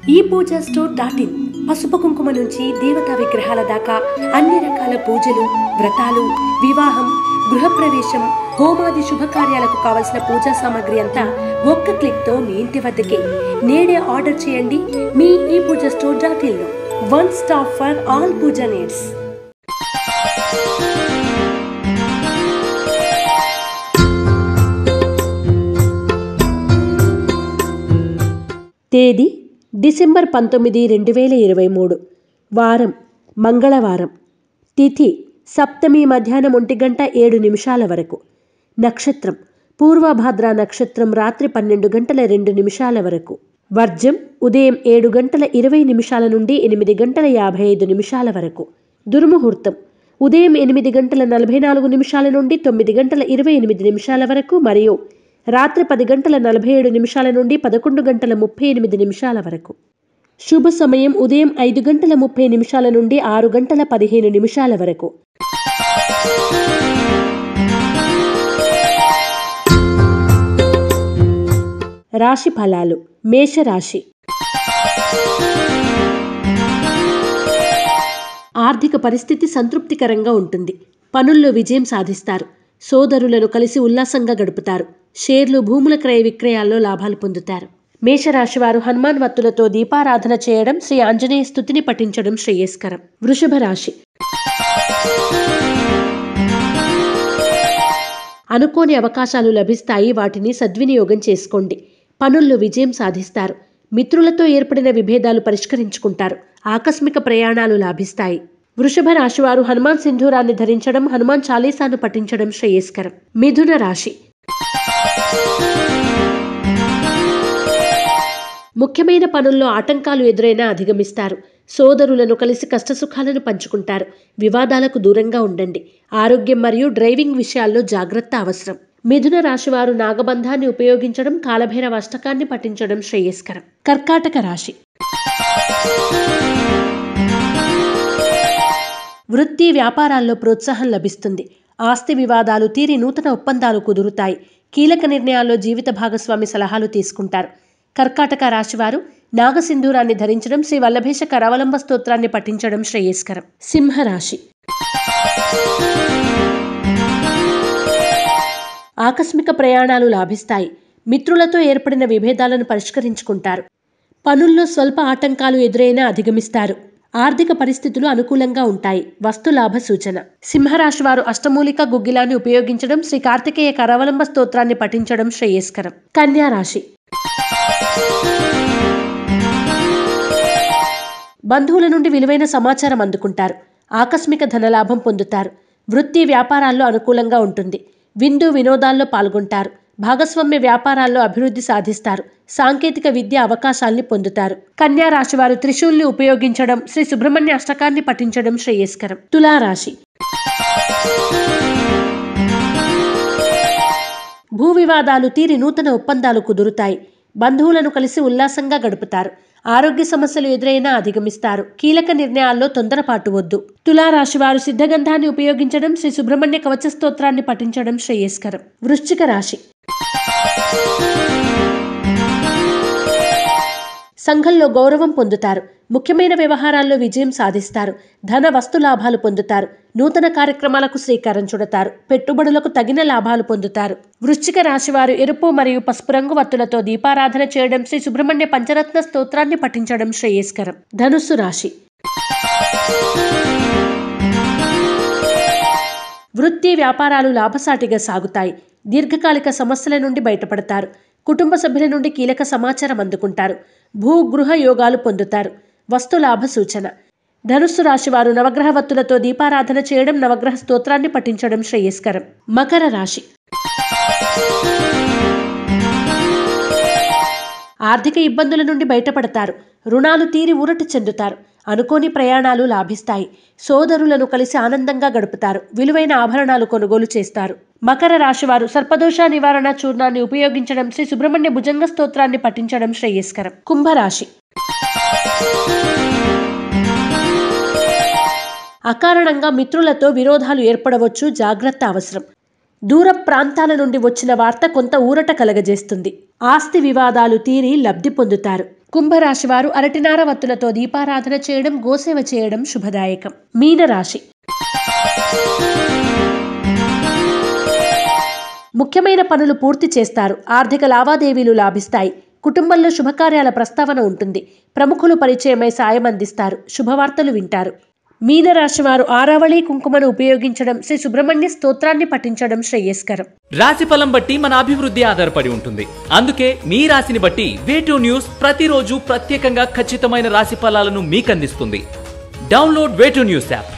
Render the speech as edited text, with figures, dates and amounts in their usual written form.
ePoojaStore.in పసుపు కుంకుమ నుంచి దేవతా విగ్రహాల దాకా అన్ని రకాల పూజలు, వ్రతాలు, వివాహం, గృహప్రవేశం, హోమాది శుభకార్యాలకు కావలసిన పూజా సామాగ్రి అంతా ఒక్క క్లిక్ తో మీ ఇంటి వద్దకే. నేడే ఆర్డర్ చేయండి మీ ePoojaStore.in లో. One stop for all puja needs. తేదీ డిసెంబర్ 19, 2023. వారం మంగళవారం. తిథి సప్తమి మధ్యాహ్నం 1:07 వరకు. నక్షత్రం పూర్వభాద్ర నక్షత్రం రాత్రి 12:02 వరకు. వర్జం ఉదయం 7:20 నుండి 8:55 వరకు. దుర్ముహూర్తం ఉదయం 8:44 నుండి 9:28 వరకు మరియు రాత్రి 10:47 నుండి 11:38 వరకు. శుభ సమయం ఉదయం 5:30 నుండి 6:15 వరకు. రాశి ఫలాలు. మేషరాశి. ఆర్థిక పరిస్థితి సంతృప్తికరంగా ఉంటుంది. పనుల్లో విజయం సాధిస్తారు. సోదరులను కలిసి ఉల్లాసంగా గడుపుతారు. షేర్లు, భూముల క్రయ విక్రయాల్లో లాభాలు పొందుతారు. మేషరాశి వారు హనుమాన్ వత్తులతో దీపారాధన చేయడం, శ్రీ ఆంజనేయ స్తుతిని పఠించడం శ్రేయస్కరం. వృషభ రాశి. అనుకోని అవకాశాలు లభిస్తాయి, వాటిని సద్వినియోగం చేసుకోండి. పనుల్లో విజయం సాధిస్తారు. మిత్రులతో ఏర్పడిన విభేదాలు పరిష్కరించుకుంటారు. ఆకస్మిక ప్రయాణాలు లాభిస్తాయి. వృషభ రాశి వారు హనుమాన్ సింధూరాన్ని ధరించడం, హనుమాన్ చాలీసాను పఠించడం శ్రేయస్కరం. మిథున రాశి. ముఖ్యమైన పనుల్లో ఆటంకాలు ఎదురైనా అధిగమిస్తారు. సోదరులను కలిసి కష్టసుఖాలను పంచుకుంటారు. వివాదాలకు దూరంగా ఉండండి. ఆరోగ్యం మరియు డ్రైవింగ్ విషయాల్లో జాగ్రత్త అవసరం. మిథున రాశివారు నాగబంధాన్ని ఉపయోగించడం, కాలభైరవ అష్టకాన్ని పఠించడం శ్రేయస్కరం. కర్కాటక రాశి. వృత్తి వ్యాపారాల్లో ప్రోత్సాహం లభిస్తుంది. ఆస్తి వివాదాలు తీరి నూతన ఒప్పందాలు కుదురుతాయి. కీలక నిర్ణయాల్లో జీవిత భాగస్వామి సలహాలు తీసుకుంటారు. కర్కాటక రాశివారు నాగసింధూరాన్ని ధరించడం, శ్రీ వల్లభేశ కరావలంబ స్తోత్రాన్ని పఠించడం శ్రేయస్కరం. సింహరాశి. ఆకస్మిక ప్రయాణాలు లాభిస్తాయి. మిత్రులతో ఏర్పడిన విభేదాలను పరిష్కరించుకుంటారు. పనుల్లో స్వల్ప ఆటంకాలు ఎదురైనా అధిగమిస్తారు. ఆర్థిక పరిస్థితులు అనుకూలంగా ఉంటాయి. వస్తులాభ సూచన. సింహరాశి వారు అష్టమూలిక గుగ్గిలాన్ని ఉపయోగించడం, శ్రీ కార్తికేయ కరావలంబ స్తోత్రాన్ని పఠించడం శ్రేయస్కరం. కన్యా రాశి. బంధువుల నుండి విలువైన సమాచారం అందుకుంటారు. ఆకస్మిక ధనలాభం పొందుతారు. వృత్తి వ్యాపారాల్లో అనుకూలంగా ఉంటుంది. విందు వినోదాల్లో పాల్గొంటారు. భాగస్వామ్య వ్యాపారాల్లో అభివృద్ధి సాధిస్తారు. సాంకేతిక విద్య అవకాశాల్ని పొందుతారు. కన్యా రాశి వారు త్రిశూల్ని ఉపయోగించడం, శ్రీ సుబ్రహ్మణ్య అష్టకాన్ని పఠించడం శ్రేయస్కరం. తులారాశి. భూ వివాదాలు తీరి నూతన ఒప్పందాలు కుదురుతాయి. బంధువులను కలిసి ఉల్లాసంగా గడుపుతారు. ఆరోగ్య సమస్యలు ఎదురైనా అధిగమిస్తారు. కీలక నిర్ణయాల్లో తొందరపాటు వద్దు. తులారాశి వారు సిద్ధగంధాన్ని ఉపయోగించడం, శ్రీ సుబ్రహ్మణ్య కవచ స్తోత్రాన్ని పఠించడం శ్రేయస్కరం. వృశ్చిక రాశి. సంఘంలో గౌరవం పొందుతారు. ముఖ్యమైన వ్యవహారాల్లో విజయం సాధిస్తారు. ధన వస్తు లాభాలు పొందుతారు. నూతన కార్యక్రమాలకు శ్రీకారం చుడతారు. పెట్టుబడులకు తగిన లాభాలు పొందుతారు. వృశ్చిక రాశి వారు ఎరుపు మరియు పసుపు రంగు వత్తులతో దీపారాధన చేయడం, శ్రీ సుబ్రహ్మణ్య పంచరత్న స్తోత్రాన్ని పఠించడం శ్రేయస్కరం. ధనుస్సు రాశి. వృత్తి వ్యాపారాలు లాభసాటిగా సాగుతాయి. దీర్ఘకాలిక సమస్యల నుండి బయటపడతారు. కుటుంబ సభ్యుల నుండి కీలక సమాచారం అందుకుంటారు. భూ గృహ యోగాలు పొందుతారు. వస్తులాభ సూచన. ధనుస్సు రాశి వారు నవగ్రహ వత్తులతో దీపారాధన చేయడం, నవగ్రహ స్తోత్రాన్ని పఠించడం శ్రేయస్కరం. మకర రాశి. ఆర్థిక ఇబ్బందుల నుండి బయటపడతారు. రుణాలు తీరి ఊరట చెందుతారు. అనుకోని ప్రయాణాలు లాభిస్తాయి. సోదరులను కలిసి ఆనందంగా గడుపుతారు. విలువైన ఆభరణాలు కొనుగోలు చేస్తారు. మకర రాశి వారు సర్పదోష నివారణ చూర్ణాన్ని ఉపయోగించడం, శ్రీ సుబ్రహ్మణ్య భుజంగ స్తోత్రాన్ని పఠించడం శ్రేయస్కరం. కుంభరాశి. అకారణంగా మిత్రులతో విరోధాలు ఏర్పడవచ్చు. జాగ్రత్త అవసరం. దూర ప్రాంతాల నుండి వచ్చిన వార్త కొంత ఊరట కలగజేస్తుంది. ఆస్తి వివాదాలు తీరి లబ్ధి పొందుతారు. కుంభరాశి వారు అరటినార వత్తులతో దీపారాధన చేయడం, గోసేవ చేయడం శుభదాయకం. మీనరాశి. ముఖ్యమైన పనులు పూర్తి చేస్తారు. ఆర్థిక లావాదేవీలు లాభిస్తాయి. కుటుంబంలో శుభకార్యాల ప్రస్తావన ఉంటుంది. ప్రముఖులు పరిచయమై సాయం అందిస్తారు. శుభవార్తలు వింటారు. మీనరాశి వారు ఆరావళి కుంకుమను ఉపయోగించడం, శ్రీ సుబ్రహ్మణ్య స్తోత్రాన్ని పఠించడం శ్రేయస్కరం. రాశి ఫలం బట్టి మన అభివృద్ధి ఆధారపడి ఉంటుంది. అందుకే మీ రాశిని బట్టి వే2 న్యూస్ ప్రతిరోజు ప్రత్యేకంగా ఖచ్చితమైన రాశి ఫలాలను మీకు అందిస్తుంది. Download Way2 news app.